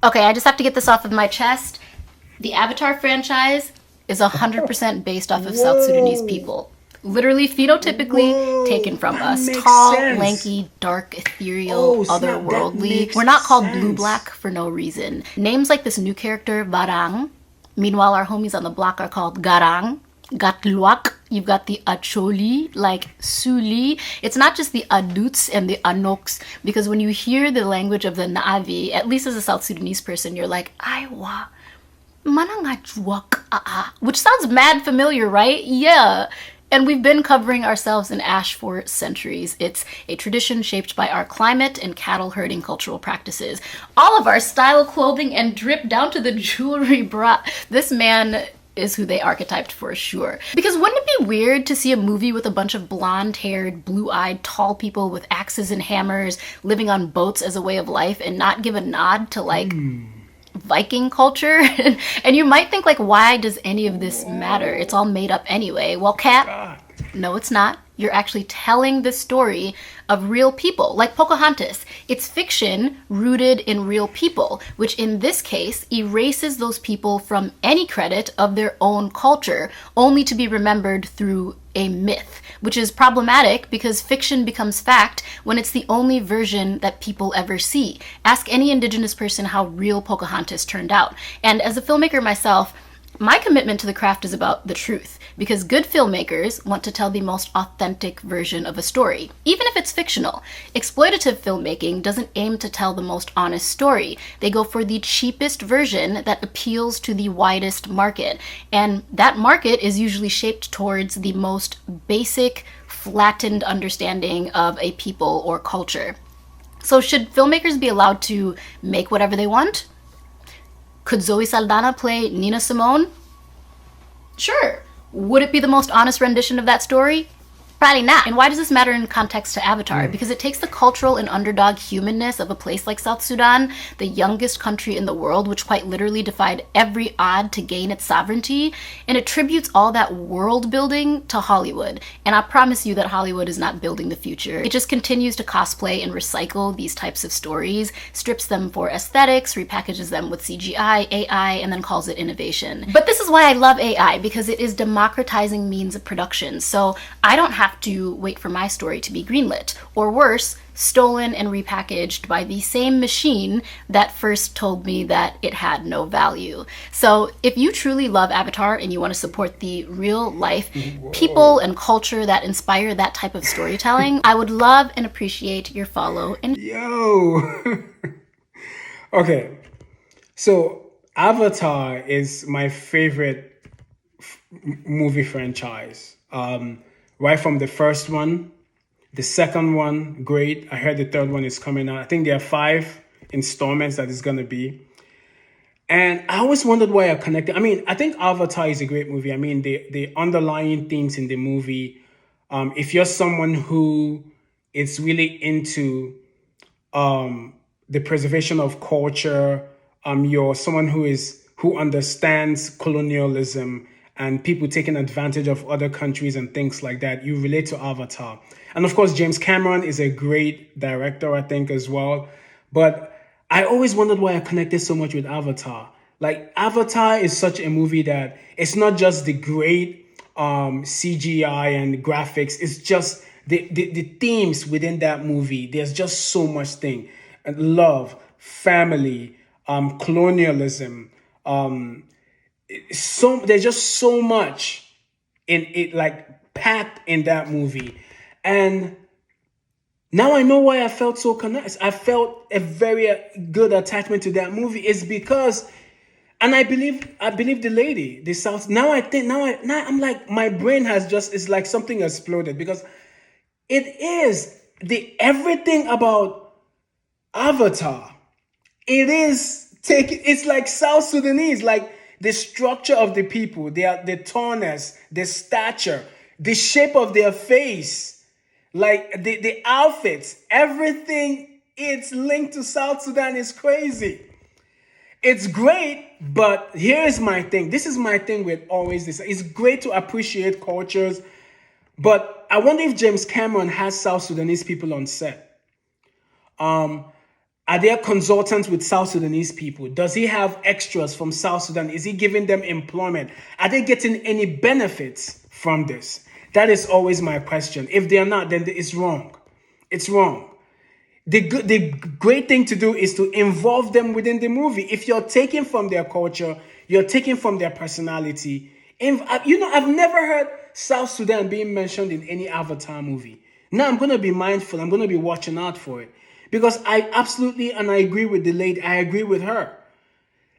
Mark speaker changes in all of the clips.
Speaker 1: Okay, I just have to get this off of my chest. The Avatar franchise is 100% based off of South Sudanese
Speaker 2: Whoa,
Speaker 1: people. Literally, phenotypically taken
Speaker 2: whoa,
Speaker 1: from
Speaker 2: that
Speaker 1: us.
Speaker 2: makes
Speaker 1: Tall,
Speaker 2: sense.
Speaker 1: lanky, dark, ethereal,
Speaker 2: Oh, snap, that
Speaker 1: otherworldly. We're
Speaker 2: makes
Speaker 1: not called blue black
Speaker 2: sense.
Speaker 1: for no reason. Names like this new character, Barang. Meanwhile, our homies on the block are called Garang, Gatluak. You've got the Acholi, like Suli. It's not just the Aduts and the Anoks, because when you hear the language of the Na'avi, at least as a South Sudanese person, you're like, Aiwa, manangajwak, which sounds mad familiar, right? Yeah. And we've been covering ourselves in ash for centuries. It's a tradition shaped by our climate and cattle herding cultural practices. All of our style clothing and drip down to the jewelry brought. This man is who they archetyped for sure. Because wouldn't it be weird to see a movie with a bunch of blonde haired, blue eyed, tall people with axes and hammers living on boats as a way of life and not give a nod to like Viking culture? And you might think, like, why does any of this matter? It's all
Speaker 2: Whoa,
Speaker 1: made up anyway. Well, Kat,
Speaker 2: God.
Speaker 1: no, it's not. You're actually telling the story of real people, like Pocahontas. It's fiction rooted in real people, which in this case erases those people from any credit of their own culture, only to be remembered through a myth, which is problematic because fiction becomes fact when it's the only version that people ever see. Ask any indigenous person how real Pocahontas turned out. And as a filmmaker myself, my commitment to the craft is about the truth, because good filmmakers want to tell the most authentic version of a story, even if it's fictional. Exploitative filmmaking doesn't aim to tell the most honest story. They go for the cheapest version that appeals to the widest market. And that market is usually shaped towards the most basic, flattened understanding of a people or culture. So, should filmmakers be allowed to make whatever they want? Could Zoe Saldana play Nina Simone? Sure. Would it be the most honest rendition of that story? Probably not. And why does this matter in context to Avatar? Because it takes the cultural and underdog humanness of a place like South Sudan, the youngest country in the world, which quite literally defied every odd to gain its sovereignty, and attributes all that world building to Hollywood. And I promise you that Hollywood is not building the future. It just continues to cosplay and recycle these types of stories, strips them for aesthetics, repackages them with CGI, AI, and then calls it innovation. But this is why I love AI, because it is democratizing means of production. So I don't have to wait for my story to be greenlit, or worse, stolen and repackaged by the same machine that first told me that it had no value. So if you truly love Avatar and you want to support the real life people
Speaker 2: Whoa.
Speaker 1: and culture that inspire that type of storytelling, I would love and appreciate your follow and
Speaker 2: Yo. Okay, so Avatar is my favorite movie franchise. Right from the first one, the second one, great. I heard the third one is coming out. I think there are five installments that is gonna be. And I always wondered why I connected. I mean, I think Avatar is a great movie. I mean, the underlying themes in the movie. If you're someone who is really into the preservation of culture, you're someone who understands colonialism and people taking advantage of other countries and things like that, you relate to Avatar. And of course, James Cameron is a great director, I think, as well. But I always wondered why I connected so much with Avatar. Like, Avatar is such a movie that it's not just the great CGI and graphics, it's just the themes within that movie. There's just so much thing. And love, family, colonialism, so there's just so much in it, like packed in that movie. And now I know why I felt so connected. I felt a very good attachment to that movie. Is because, and I believe the lady, the South. Now I think, now I'm like, my brain has just, it's like something exploded, because it is the everything about Avatar. It is take. It's like South Sudanese, like the structure of the people, the tallness, the stature, the shape of their face, like the outfits, everything. It's linked to South Sudan is crazy. It's great, but here's my thing. This is my thing with always this. It's great to appreciate cultures, but I wonder if James Cameron has South Sudanese people on set. Are there consultants with South Sudanese people? Does he have extras from South Sudan? Is he giving them employment? Are they getting any benefits from this? That is always my question. If they are not, then it's wrong. It's wrong. The great thing to do is to involve them within the movie. If you're taking from their culture, you're taking from their personality. I've never heard South Sudan being mentioned in any Avatar movie. Now I'm going to be mindful. I'm going to be watching out for it. Because I absolutely, and I agree with the lady, I agree with her.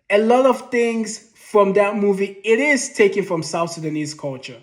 Speaker 2: A lot of things from that movie, it is taken from South Sudanese culture.